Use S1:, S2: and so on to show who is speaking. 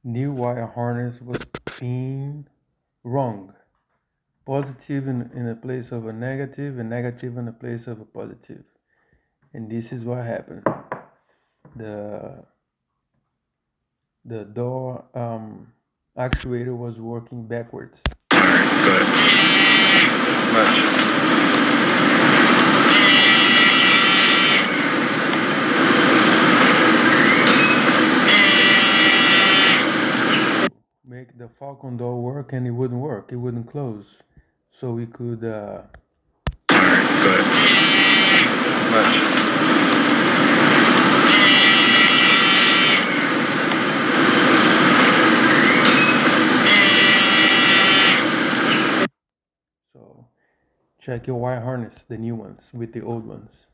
S1: New wire harness was being wrong. Positive in the place of a negative, and negative in the place of a positive. And this is what happened. The the door actuator was working backwards.
S2: Got it. Much.
S1: Make the falcon door work, and it wouldn't work. It wouldn't close. So we could
S2: Got it. Much.
S1: so check your wire harness, the new ones with the old ones.